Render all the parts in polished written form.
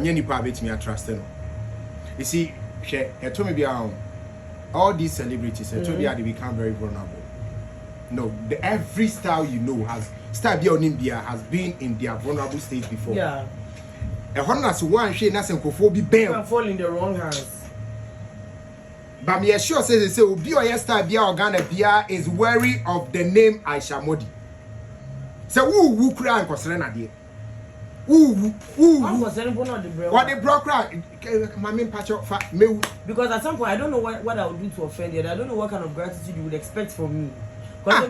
any private me trust no. You see, she told me be all these celebrities, they become very vulnerable. No, every style you know has style in India has been in their vulnerable state before. Yeah. A honest one she nothing could be bam. Fall in the wrong hands. But me sure says they say Obi or style Bia or Ghana Bia is wary of the name Ayisha Modi. So who cry and concern idea? Who what the bro cry? My main patch of me. Because at some point I don't know what I would do to offend you. I don't know what kind of gratitude you would expect from me. Papa.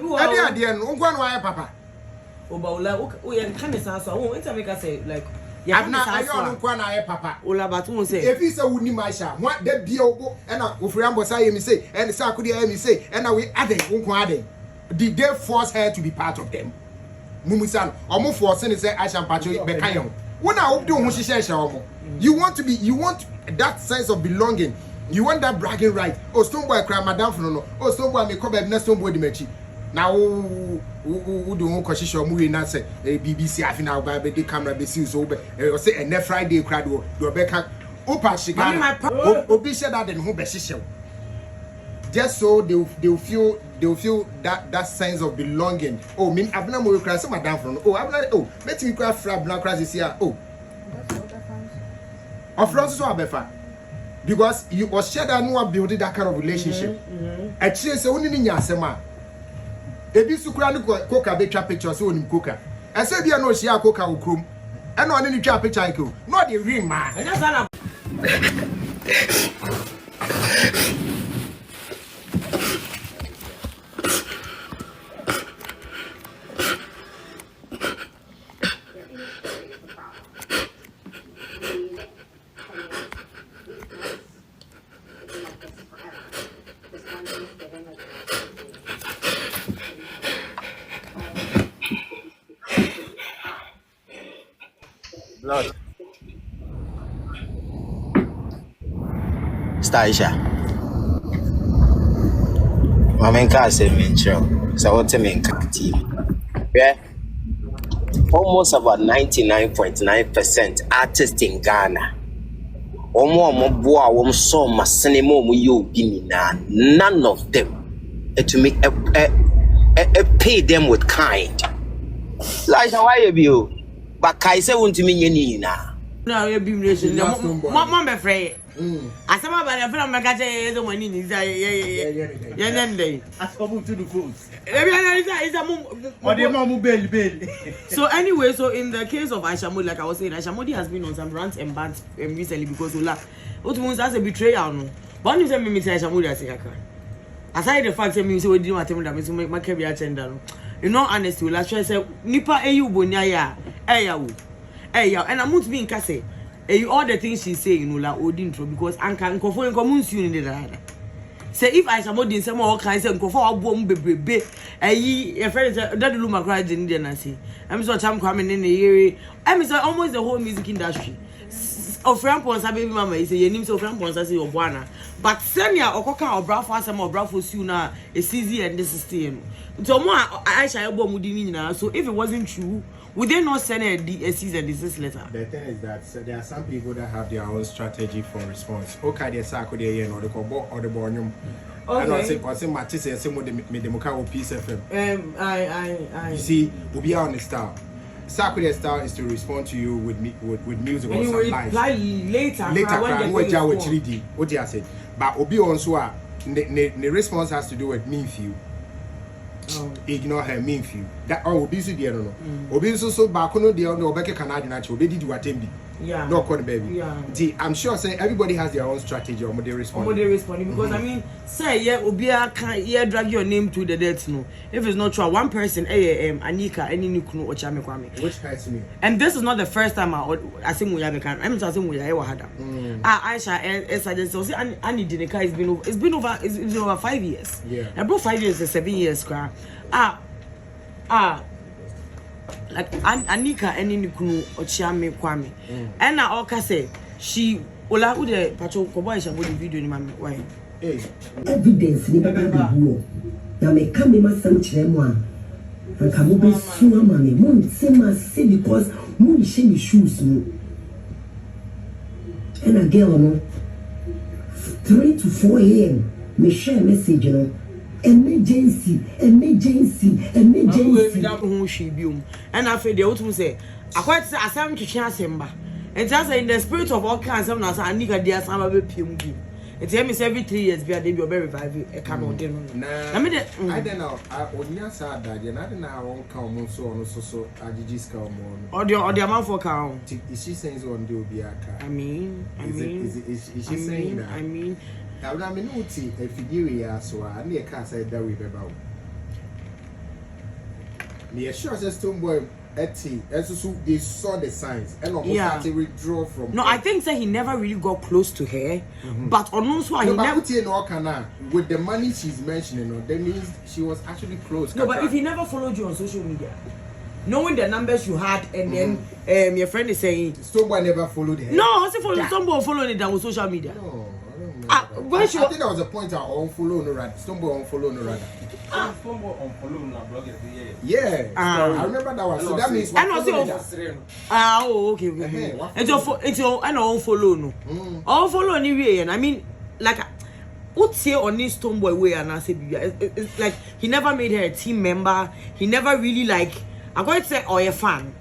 Oh, but you can't say so. I won't make us say like. I'm not. I don't know Papa. Ola, but who say? If he say we need Ayisha, what the bio and Ufriambo say me say and Sakudi me say and we adding adding. Did they force her to be part of them? Mumusan, almost forcing say Ayisha Pacho Bekayon. When I hope do you want to be, you want that sense of belonging. You want that bragging right. Oh, Stoneboy cry madam for no. Oh, Stoneboy me come back next Stoneboy di mechi. Now who do question show movie na say BBC afina ba be the camera be see so be say and Friday cry do be can opa shigana. Obi said that then who be shishel. Just so they'll feel that sense of belonging. Oh, me abna mo cry say madam for no. Oh, abna let me cry fra abna cry this year. Oh. Of France so abefa. Because you was shared that no building that kind of relationship. Actually, say only nya asema. Ebi sukura ni koka be twa picture so onim koka. Ese bia no share koka okrom. E na oni ni twa picture ko. No dey ring ma. Lord. Ayisha. Mama nka say mencho. So what me nka TV. Yeah. Almost about 99.9% artists in Ghana. Omo boa wom so masene mo yo bi none of them to make pay them with kind. Ayisha, why you be? But Kaise won't mean any na. No, you be relation. Mom be free. Asama ba na fela maka je the money ni za yeah. As come to the fools. So anyway, so in the case of Ayisha Modi, like I was saying, Ayisha Modi has been on some rants and bans recently because Ola, what means that's a betrayal no. But you say me Ayisha Modi as a aside the fact that me say we didn't attempt that me to make my career agenda no. You know, honestly, Ola try say nipa eyu bonya ya and I'm not being kase. All the things she's saying, you know, like Odintro, because Anka and Kofo and Commons in the other. Say if Ayisha Modi say more kinds of Kofo bomb baby, a friend that Luma cried in Indian. I say, I'm so time coming in the area. I'm almost the whole music industry. Of Rampons, I baby mama is a name of Rampons, I say of Bonah. But Senya or Coca or Brafo, some or Brafo sooner, is easy and this is still. So more Ayisha Mudina. So if it wasn't true, would they not send a cease and desist letter? The thing is that there are some people that have their own strategy for response. Okay, they say could they or the Kobo or the Bonum. Okay. I say Matisse and some of the Demoka Peace FM. You see, we'll be on the style. Sakura style is to respond to you with music or some lines. Later, what I said. But Obi also the response has to do with mean few. Ignore her mean few. That all busy there no. Obi so back no there no obeke Canadian actually. Obi did you attend. Yeah. No call baby. Yeah. I'm sure say everybody has their own strategy on they respond. Because I mean, say yeah, Obi can drag your name to the death no. If it's not true, one person Anika any nukuno ochame kwame. Which hurts me. And this is not the first time I say we have can. I'm saying we have had. Ayisha suggest say Annie Dineka it's been over 5 years. Yeah. And bro 5 years is 7 years cry. Like Anika any nukuno ochame kwame. And I all say she Ola ude patrol ko boy shabo the video ni mama why evidence ni baba bibuo na me ka me masam kire mu a anka mo be su ama me mo nsema say because mo nhye me shoes no And a girl, no, 3 to 4 a.m. Me share message, you know. Emergency. And I feel the ultimate say, I quite say, I said to chance him. And just in the spirit of all kinds of us, I need a dear son of a pum. It tell me every 3 years, be a day you're very revival. I cannot do. I mean, I don't know. I only said that you're not in our own count, so I just come on. Or the amount for count. Is she saying on do be a car? I mean, is she saying that? I mean, I'm not naughty if you hear so I near can't say that we about. The assurance is to boy. They saw the signs and almost had to withdraw from. No, I think that he never really got close to her, but on also he never. With the money she's mentioning, that means she was actually close. No, but if he never followed you on social media, knowing the numbers you had, and then your friend is saying Stoneboy never followed her. No, I said Stoneboy followed it on social media. No, I don't know. I think that was a point I unfollow no rather. Stoneboy unfollow no rather. Stoneboy unfollow no blog yeah. I remember that one. So that means and also okay. It's your and unfollow no. Unfollow anyway, and I mean like what's here on this Stoneboy way and I say it's like he never made her a team member. He never really like I'm going to say a fan.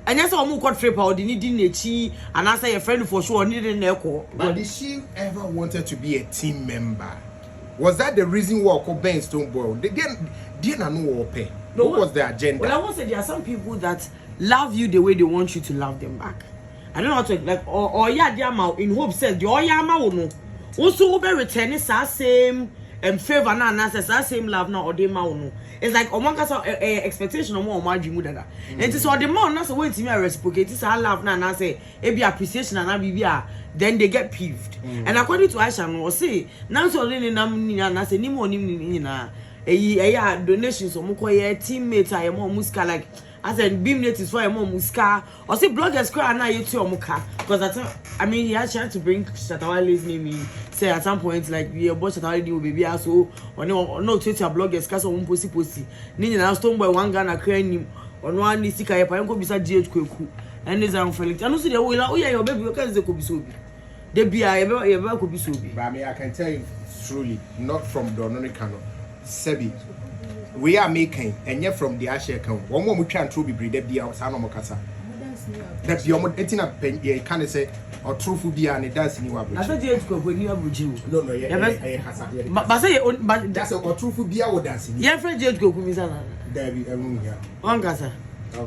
And that's all got free power. They need and I say a friend for sure needed an echo. But did she ever wanted to be a team member? Was that the reason why Ben Stoneboy? They didn't know pay. What was the agenda? Well, I want to say there are some people that love you the way they want you to love them back. I don't know how to like or in hope said the no. Also be returning same favor na same love na or they no. It's like expectation of more dream dada. And so the man na say wait me reciprocate this love na say e be appreciation na bibia then they get peeved. And according to Ayisha no say now so only na say ni mo ni na donations or mukoye teammates are more muska like I said beam is for more muska or say bloggers cry na you or muka because I mean he has tried to bring Shatta name in say at some point like we about Shatta will baby so or no Twitter bloggers cause on posi ni na Stoneboy one Ghana cry him on one ni sika ya pa yanko bisa GhPage and is unfelt and also the way oh yeah your baby because they could be so they be a could be so but I mean I can tell you truly not from Dononicano Sebi we are making and yet from the Asher account one more we can truly be the be outside no makasa that the almost eating up pen you can say or true food be and it does in your I said GhPage when you have no yeah but say but that's a true food be our dancing yeah friend GhPage misana there be here one kasa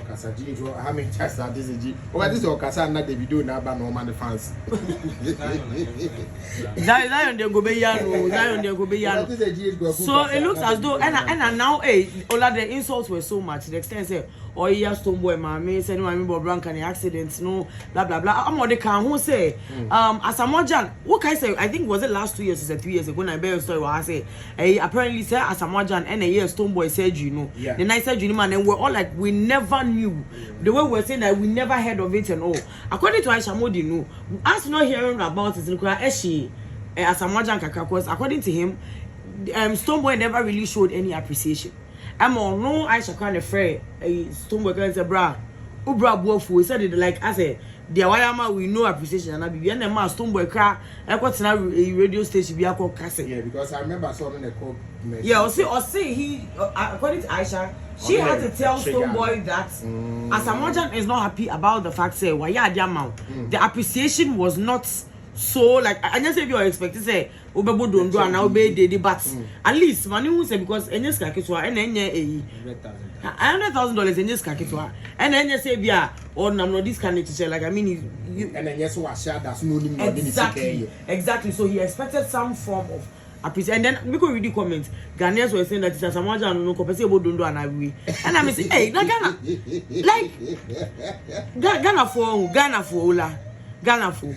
Kasa G, how many tests are this? What is your Kasa? Not the video now, but no man fans. Zion de Gobeyano, Zion de Gobeyano. So it looks as though, and now, all the insults were so much. The extent say, oh, yes, Stoneboy, my said, no, I remember Brank and the accidents, no, blah blah blah. I'm what they can who say, as a Mojan, what can I say? I think was it last 2 years, 3 years ago, when I bear a story where I say, apparently, say, as a Mojan, and a year Stoneboy said, you know, the night said, you know, man, and we're all like, we never knew the way we're saying that we never heard of it and all. According to Ayisha Modi, no, us not hearing about it in Eshi as a Mojan Kakakos, according to him, Stoneboy never really showed any appreciation. I'm on no Ayisha kind of afraid Stoneboy can say, bra, Ubra Bofu said it like I said, the Wayama we know appreciation and I be and ma Stoneboy car I got a radio station be a call cassette. Yeah, because I remember saw in the call. Yeah, or say he according to Ayisha, she had to tell Stoneboy that as a Mojan is not happy about the fact say why the appreciation was not so like I just say if you're expecting say Obebo don't do and obey the but at least money who say because any skaketwa and any $100,000 in this skaketwa and then you say yeah or no this kind of like I mean you and then yes what share that's no exactly so he expected some form of appreciation and then we could read the comments Ghanaians were saying that it's a Samoja no compensable don't do and I will and I'm saying hey Ghana like Ghana for Ola Ghana for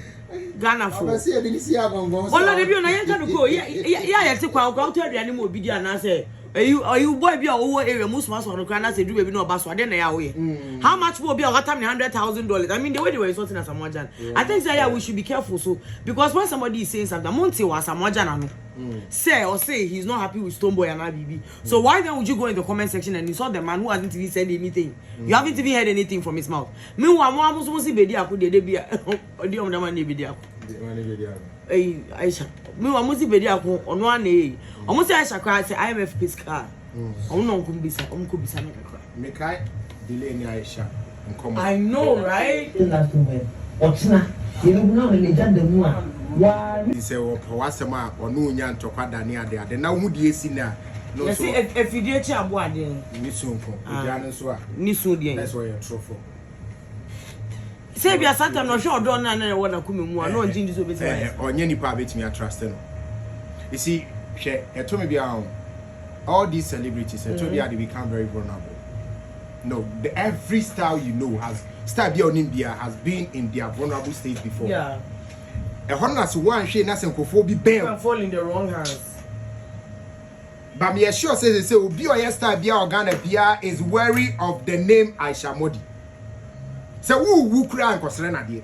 I see a Benicia Bongo. Ola de bi na yen kan go yeah te kwa kwa to aduane mo bi dia na say you boy bi owo area musma so no kra na say do baby no ba so ade na ya we how much will be over time $100,000 I mean the way they were insulting as Samojan I think say yeah we should be careful so because when somebody is saying something Monty was Samojan say he's not happy with Stoneboy and Abibi so why then would you go in the comment section and insult the man who hasn't even said anything you haven't even heard anything from his mouth meanwhile mo amuso si bedi akode de bia odi om da man de bedi akode Ayisha. Me wa musi bedi ako ono ane. Omo say Ayisha cry say IMF Pisca. Omo no kumbisa, omo kubisa me kakra. Me kai delay ni Ayisha. I know, right? Last moment. Otna. You know now when they jam the mu a. Wa. He say o wasema ono nya ntokwa dane ade na wo die si na. No so. Yes, if you dey abo ade. Ni sunko. Odia no so a. Ni so dey. That's why you're truthful. Say bia Satan no sure do na na wona kume mu a no nji ndi so beti. Onye nipa betimi a trust no. You see, eto me bia all these celebrities eto bia they become very vulnerable. No, every style you know has style bia onim bia has been in their vulnerable state before. Yeah. E hono as one hwe na senkofo bi bem. Can fall in the wrong hands. But me sure say obi oye style bia organa bia is wary of the name Ayisha Modi. Say who kura nkosere na de.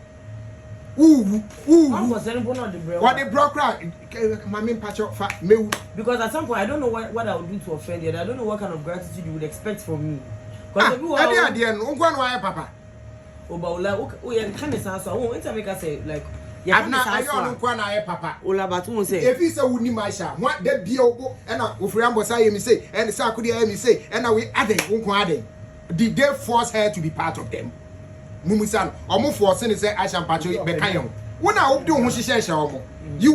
Who nkosere Bonah the bro. What the bro kura mama pacho fa mewu. Because at some point I don't know what I would do to offend you. I don't know what kind of gratitude you would expect from me. Because people are no nkwa no aye papa. Obaula o ye kan say so I want to make us say like Abna ayo no nkwa na aye papa. Ola batu say if you say wuni Ayisha what da bia obo e na ofriambo say yemi say and say akudi yemi say and na we aden nkwa aden. Did they force her to be part of them? Mumusan omo force ni say Ayisha pacho be kan yon. When I hope do ho hihye omo. You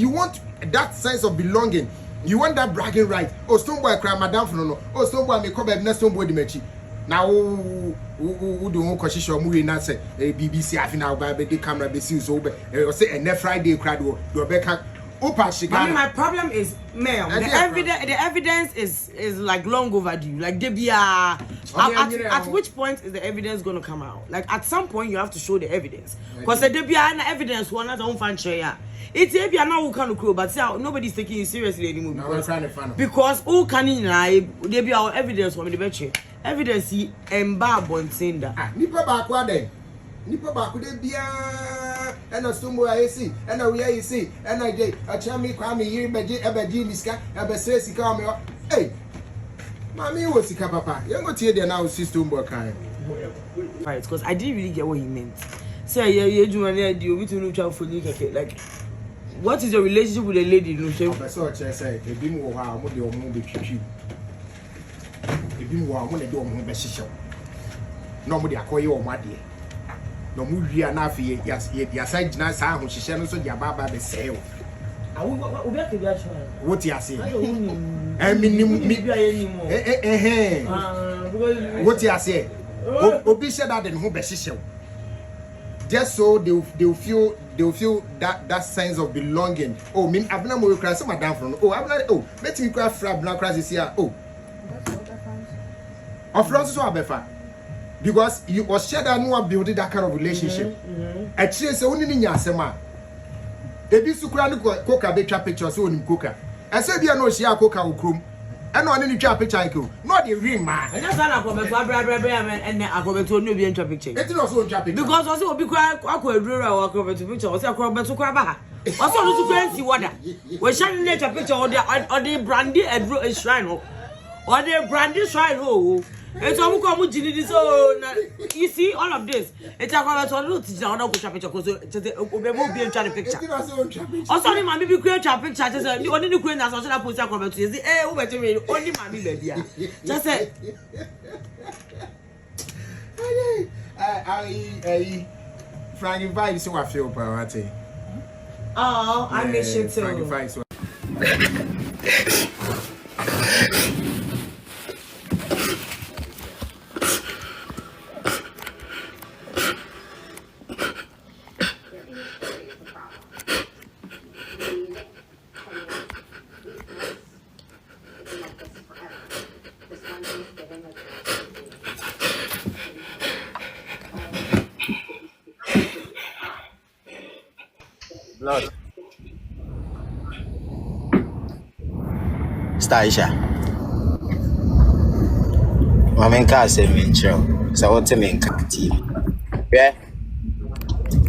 want that sense of belonging. You want that bragging right. Oh Stoneboy cry madam for no. Oh Stoneboy me come be na Stoneboy di mechi. Na wo do ho kwahihye omo we na say BBC afi na ba be the camera be see so be say na Friday cry do be kan opa shiga. I mean my problem is ma'am the evidence is like long overdue. Like debia at which point is the evidence going to come out? Like at some point you have to show the evidence. Because the debia and evidence one not on fan share. It's debia now who can crew but nobody's taking you seriously anymore because who can in debia evidence for me the betche. Evidence emba bontinda. Nipa ba kwa den. Nipa ba kude bia and a Stoneboy ayesi and a we ayesi and I dey achami kwame yiri beji miska abese sika me hey mami wo sika papa you go tie there now Stoneboy kan right because I didn't really get what he meant say yeah juma na di obi tunu twa foni keke like what is your relationship with the lady no say so che say ebi mu ho a mo de omo be twitwi ebi mu ho a mo de omo be hihye no mo de akoye omo ade no mu wia na afi ya sai gina sa ho hihye no so dia baba be sey obi akebia chwa what you say what you say obi said that den ho be hihye just so they'll feel that sense of belonging. Oh me abna mo kra say madam from oh abna oh let me kra fra abna kra this here oh of France so abefa because you was shared that no build that kind of relationship actually say oni ni nya asema ebi su kra ni koka be twa picture so oni koka ese bia no share koka okrom and no ni twa picture ko no dey ring ma and that's na akobeto abra and akobeto no be twa picture it no so twa picture because also obi kra akwadura wa akobeto picture o say akobeto kra ba also no to kransi wada we share ni twa picture or the brandy and shrine or the brandy shrine ho it's almost so you see all of this. It's about a little teacher on a picture because be trying to picture. Also, the mommy be create a picture. The only queen as I put a comment to the air over to me, only mommy baby. Just say, I Frankie Vibes, so I feel poverty. Oh, I miss you too. Frankie Vibes. Blood. Ayisha. Mama nka say me nchiro. So what me nka TV. Yeah.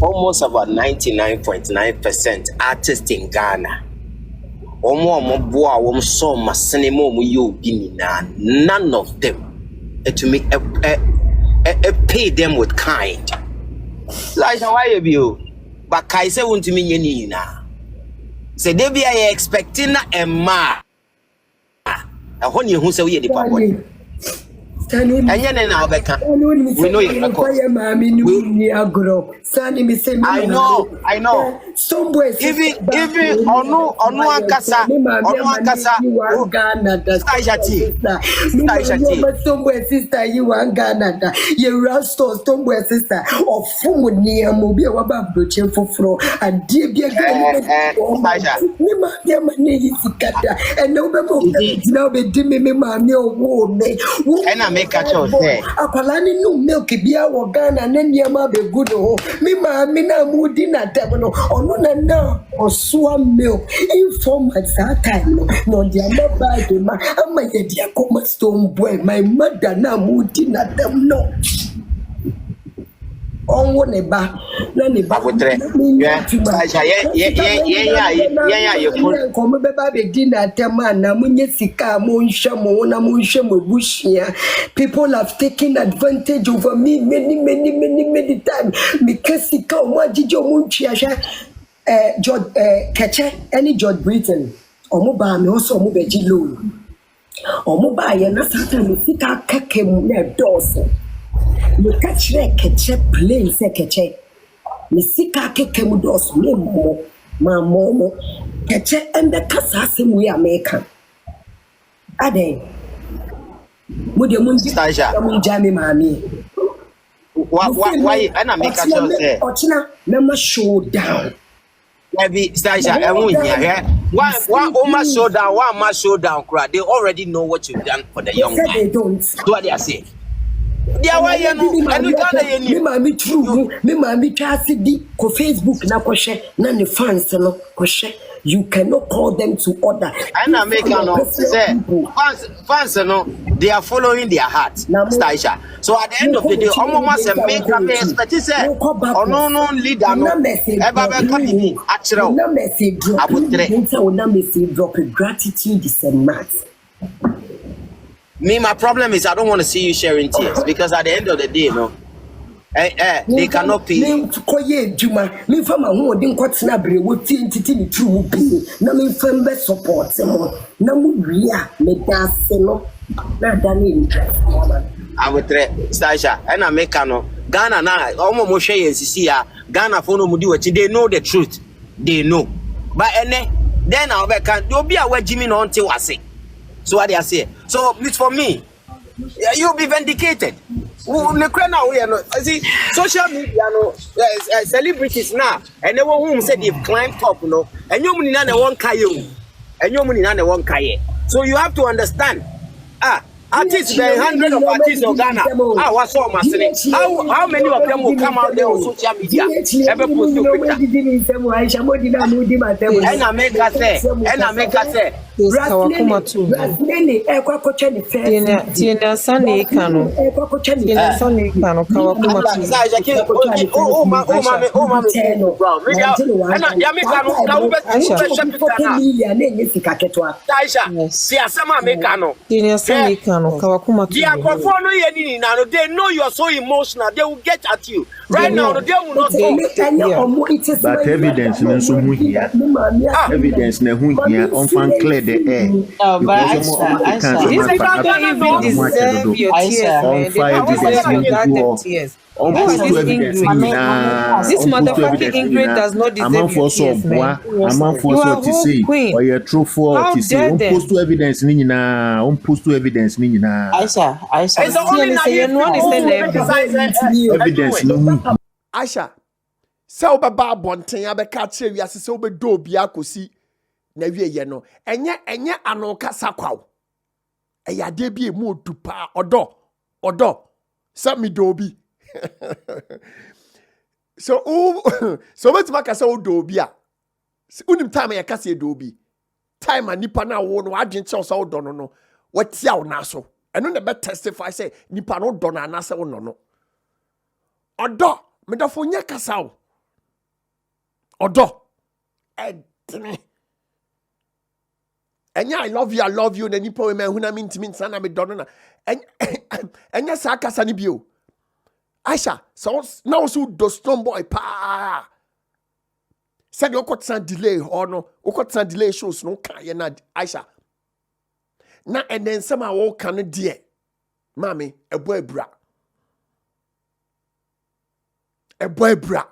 Almost about 99.9% artists in Ghana. Omo boa wom so masene mo you obi nina. None of them to make pay them with kind. Ayisha, why you be? but Kaise won't mean any na. Say they be expecting a ma. A honey who say we the papa. And you know, we know your record. I know. Even onu ankasa somewhere sister you want Ghana you rasta somewhere sister of fumu mobi wa ba broche foforo ade bia me ma dia mane yisikata and no be mo na be di me ma me owo me and I make a choice apalani no milk bia wo Ghana na niam be good ho me ma me na mudi na table ono na osua milk inform at that time no dia ma ba de ma ama ye dia come stone boy my mother na mudi na them no onwo ne ba na ne ba abutre yeah you come be ba be di na them na munye sika mo nhwe mo na mo nhwe mo bushia people have taken advantage over me many times because sika o ma jijo mo ntwia hwe George Keche any George Britain omo ba me also omo be ji low omo ba ye na sata me sika keke mu na doso me kachre Keche plain se Keche me sika keke mu doso me mo Keche ende kasa asem we America ade mu de mu Stasha mu jami mami why and I make a choice ochina me show down maybe Stasha I won't hear one almost showdown one mass showdown crowd they already know what you've done for the young man they don't do what they are saying they are why you know and you can't me mami true me mami twa di ko Facebook na ko hwe na ne fans no ko hwe you cannot call them to order and I make no say fans no they are following their heart Stasha so at the end of the day omo say make am expect say no leader no eba be come achiro na message drop gratitude is a must. My problem is I don't want to see you sharing tears because at the end of the day, no, they cannot pay. Me from a who didn't quite snap with TNT true be. No me from best support. No ria me das no. Na dani I would try Stasha and I make no Ghana na omo mo share NCC ya Ghana for no mudi wachi they know the truth. They know. But then I can do be aware Jimmy no until I say. So what they are saying. So it's for me. You'll be vindicated. See, social media, no, celebrities now, and they won't say they've climbed top, no, and you money na one kayo, and you money na one kaye. So you have to understand. Artists, there are hundreds of artists in Ghana. What's all my saying? How many of them will come out there on social media? Ever post your picture? And I make her say, Kawakuma too. Tina Sunday Kano. Tina Sunday Kano. Kawakuma they know you are so emotional. They will get at you. Right now, they will not go. But evidence no so mu here. Evidence na hu here on fan clear the air. But this motherfucking Ingrid does not deserve your tears, man. I'm for so to say or you true for to say on post to evidence ni na on post to evidence ni na Ayisha evidence no Ayisha se obeba abonten abeka kire wiase se obedo obi akosi na wie ye no enye ano kasa kwaw eyade bi emu odupa odo se mi do obi so wetin kasa odo obi a unim time ya kasa edo obi time anipa na wo no adwen che so odo no watia wo na so eno na be testify say nipa no odo na anase wo no odo medafo nya kasa wo odo edene enya I love you na nipa we man huna mintimi nsana me do no na enya sa kasa ni bio Ayisha so now so do strong boy pa said you could delay or no, you could delay shows no can na Ayisha. Na and then somehow all can dear. Mommy, a boy bra. A boy bra.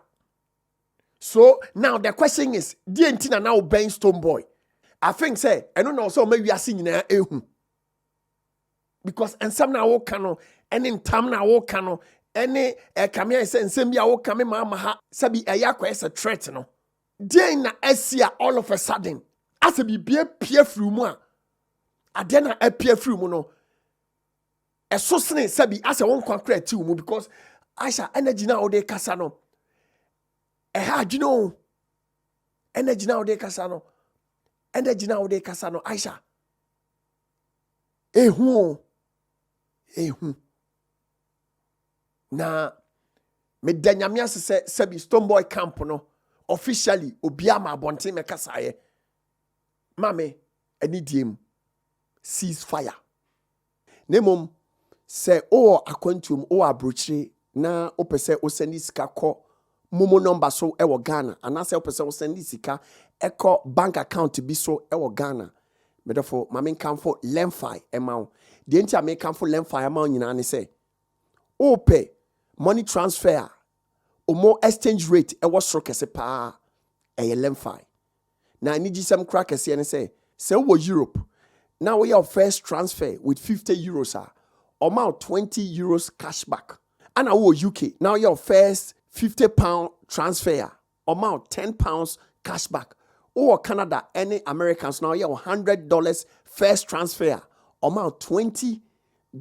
So now the question is, dear Tina now Ben Stone Boy. I think say, I don't know, so maybe I seen in because and some now all cano, and in time now all cano, any come here and send me all coming mama sabi a yakwa as a threat no. Dear na Esia all of a sudden, as a be peer through moi. I then appear through no. A so sne sabi as a one concrete to mu because Ayisha energy now de kasano. You know energy now de kasano. Energy now de kasano Ayisha. Ehu. Na me danyamia se sabi Stoneboy camp no officially obiama abonte me kasaye. Mame any diem cease fire. Nemom se o akwantum o abrochire na opese o send sika ko momo number so e wo Ghana anase opese o send sika e ko bank account bi so e wo Ghana medofo mame kanfo lemfi emaw de ntia me kanfo lemfi emaw nyina ne se o pe money transfer o mo exchange rate e wo soro kese pa e lemfi na ni gisem kra kese ne se wo Europe. Now we have first transfer with 50 euros amount 20 euros cashback. And our UK, now your first £50 transfer amount £10 cashback. Or Canada, any Americans now you have $100 first transfer amount $20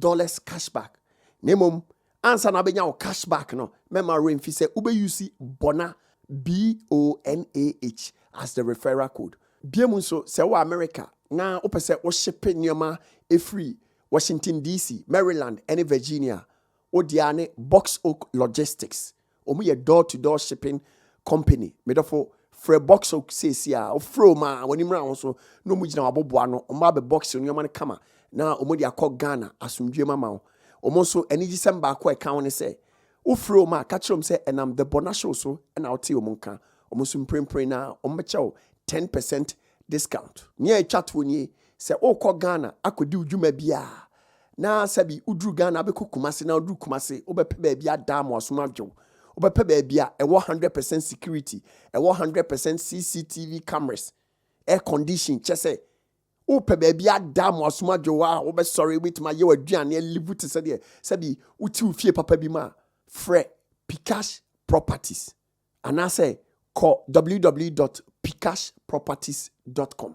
cashback. Nemum answer na benya cashback no. Mema remfi say ube use Bonah BONAH as the referral code. Biemunso se wa America. Na opese o shipping nyoma e free Washington DC, Maryland, and Virginia. O diane Box Oak Logistics. Omu ye door-to-door shipping company. Medofo fre Box Oak says ya o fro ma when imra so no mu gina wabobwa no o be box nyoma ne kama. Na omu dia call Ghana asumdwe mama. Omo so eni gisem ba ko e kan ne say o fro ma ka krom say enam TheBonahShow so e na o te omu nka. Omo so mprempren na omo chew 10% discount. Nye chat woni se o ko Ghana akodi udwuma bia. Na sabi udru Ghana be Kumasi na udru Kumasi obepe ba bia dam wasomadwo. Obepe ba bia e 100% security, e 100% CCTV cameras, air condition chese. Ope ba bia dam wasomadwo wa obe sorry with my ye aduane live to say there. Sabi uti ufie papa bi ma fre Pcash Properties. And I say call www.pcashproperties.com.